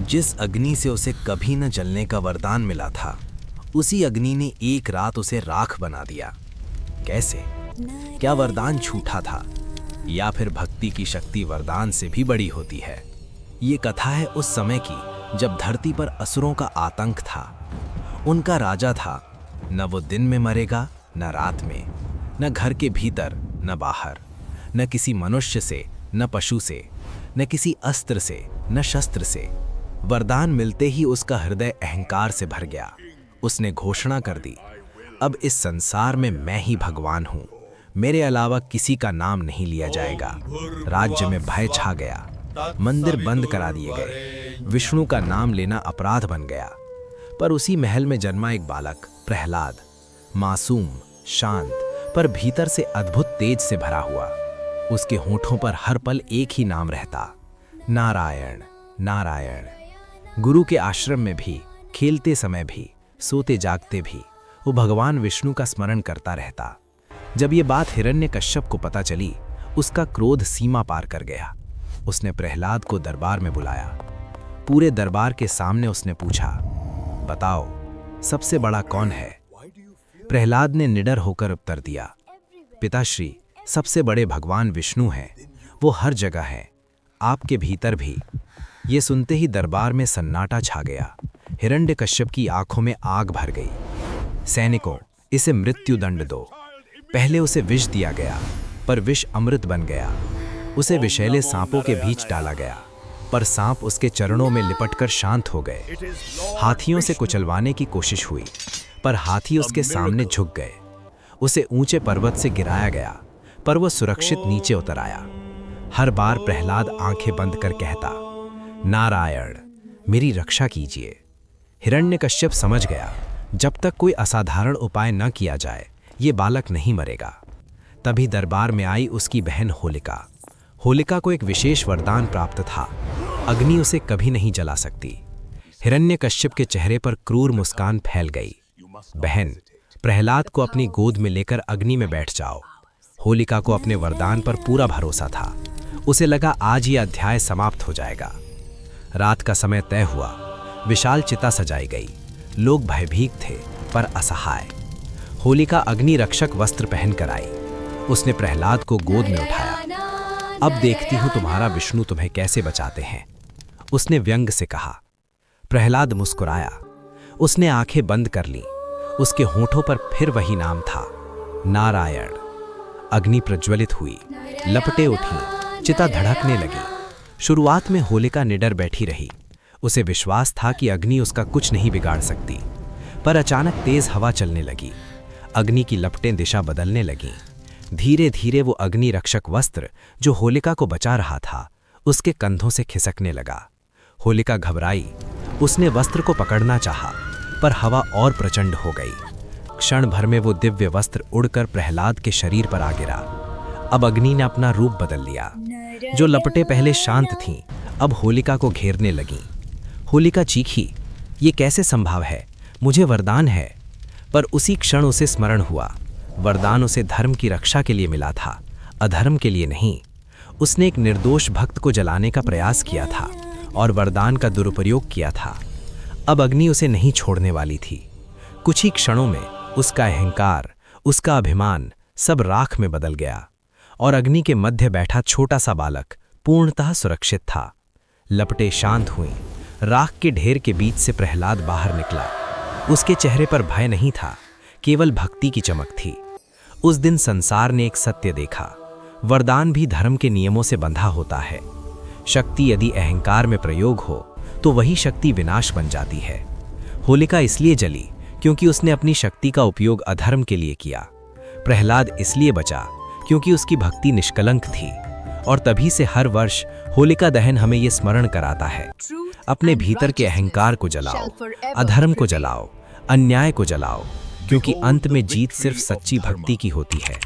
जिस अग्नि से उसे कभी न जलने का वरदान मिला था, उसी अग्नि ने एक रात उसे राख बना दिया। कैसे? क्या वरदान झूठा था, या फिर भक्ति की शक्ति वरदान से भी बड़ी होती है? ये कथा है उस समय की जब धरती पर असुरों का आतंक था। उनका राजा था, न वो दिन में मरेगा न रात में, न घर के भीतर न बाहर, न किसी मनुष्य से न पशु से, न किसी अस्त्र से न शस्त्र से। वरदान मिलते ही उसका हृदय अहंकार से भर गया। उसने घोषणा कर दी, अब इस संसार में मैं ही भगवान हूँ, मेरे अलावा किसी का नाम नहीं लिया जाएगा। राज्य में भय छा गया, मंदिर बंद करा दिए गए, विष्णु का नाम लेना अपराध बन गया। पर उसी महल में जन्मा एक बालक प्रहलाद, मासूम, शांत, पर भीतर से अद्भुत तेज से भरा हुआ। उसके होठों पर हर पल एक ही नाम रहता, नारायण नारायण। गुरु के आश्रम में भी, खेलते समय भी, सोते जागते भी वो भगवान विष्णु का स्मरण करता रहता। जब ये बात हिरण्यकश्यप को पता चली, उसका क्रोध सीमा पार कर गया। उसने प्रहलाद को दरबार में बुलाया। पूरे दरबार के सामने उसने पूछा, बताओ सबसे बड़ा कौन है? प्रहलाद ने निडर होकर उत्तर दिया, पिताश्री, सबसे बड़े भगवान विष्णु हैं, वो हर जगह है, आपके भीतर भी। ये सुनते ही दरबार में सन्नाटा छा गया। हिरण्यकश्यप की आंखों में आग भर गई। सैनिकों, इसे मृत्यु दंड दो। पहले उसे विष दिया गया, पर विष अमृत बन गया। उसे विषैले सांपों के बीच डाला गया, पर सांप उसके चरणों में लिपटकर शांत हो गए। हाथियों से कुचलवाने की कोशिश हुई, पर हाथी उसके सामने झुक गए। उसे ऊंचे पर्वत से गिराया गया, पर वह सुरक्षित नीचे उतर आया। हर बार प्रहलाद आंखें बंद कर कहता, नारायण, मेरी रक्षा कीजिए। हिरण्यकश्यप समझ गया, जब तक कोई असाधारण उपाय न किया जाए, ये बालक नहीं मरेगा। तभी दरबार में आई उसकी बहन होलिका। होलिका को एक विशेष वरदान प्राप्त था, अग्नि उसे कभी नहीं जला सकती। हिरण्यकश्यप के चेहरे पर क्रूर मुस्कान फैल गई। बहन, प्रहलाद को अपनी गोद में लेकर अग्नि में बैठ जाओ। होलिका को अपने वरदान पर पूरा भरोसा था। उसे लगा आज ये अध्याय समाप्त हो जाएगा। रात का समय तय हुआ। विशाल चिता सजाई गई। लोग भयभीत थे, पर असहाय। होलिका अग्नि रक्षक वस्त्र पहनकर आई। उसने प्रहलाद को गोद में उठाया। अब देखती हूं तुम्हारा विष्णु तुम्हें कैसे बचाते हैं, उसने व्यंग से कहा। प्रहलाद मुस्कुराया। उसने आंखें बंद कर लीं। उसके होठों पर फिर वही नाम था, नारायण। अग्नि प्रज्वलित हुई, लपटें उठीं, चिता धड़कने लगी। शुरुआत में होलिका निडर बैठी रही। उसे विश्वास था कि अग्नि उसका कुछ नहीं बिगाड़ सकती। पर अचानक तेज हवा चलने लगी। अग्नि की लपटें दिशा बदलने लगीं। धीरे धीरे वो अग्नि रक्षक वस्त्र जो होलिका को बचा रहा था, उसके कंधों से खिसकने लगा। होलिका घबराई। उसने वस्त्र को पकड़ना चाहा, पर हवा और प्रचंड हो गई। क्षण भर में वो दिव्य वस्त्र उड़कर प्रहलाद के शरीर पर आ गिरा। अब अग्नि ने अपना रूप बदल लिया। जो लपटें पहले शांत थीं, अब होलिका को घेरने लगीं। होलिका चीखी, ये कैसे संभव है? मुझे वरदान है। पर उसी क्षण उसे स्मरण हुआ, वरदान उसे धर्म की रक्षा के लिए मिला था, अधर्म के लिए नहीं। उसने एक निर्दोष भक्त को जलाने का प्रयास किया था और वरदान का दुरुपयोग किया था। अब अग्नि उसे नहीं छोड़ने वाली थी। कुछ ही क्षणों में उसका अहंकार, उसका अभिमान सब राख में बदल गया और अग्नि के मध्य बैठा छोटा सा बालक पूर्णतः सुरक्षित था। लपटें शांत हुईं। राख के ढेर के बीच से प्रहलाद बाहर निकला। उसके चेहरे पर भय नहीं था, केवल भक्ति की चमक थी। उस दिन संसार ने एक सत्य देखा, वरदान भी धर्म के नियमों से बंधा होता है। शक्ति यदि अहंकार में प्रयोग हो तो वही शक्ति विनाश बन जाती है। होलिका इसलिए जली क्योंकि उसने अपनी शक्ति का उपयोग अधर्म के लिए किया। प्रहलाद इसलिए बचा क्योंकि उसकी भक्ति निष्कलंक थी। और तभी से हर वर्ष होलिका दहन हमें ये स्मरण कराता है, अपने भीतर के अहंकार को जलाओ, अधर्म को जलाओ, अन्याय को जलाओ, क्योंकि अंत में जीत सिर्फ सच्ची भक्ति की होती है।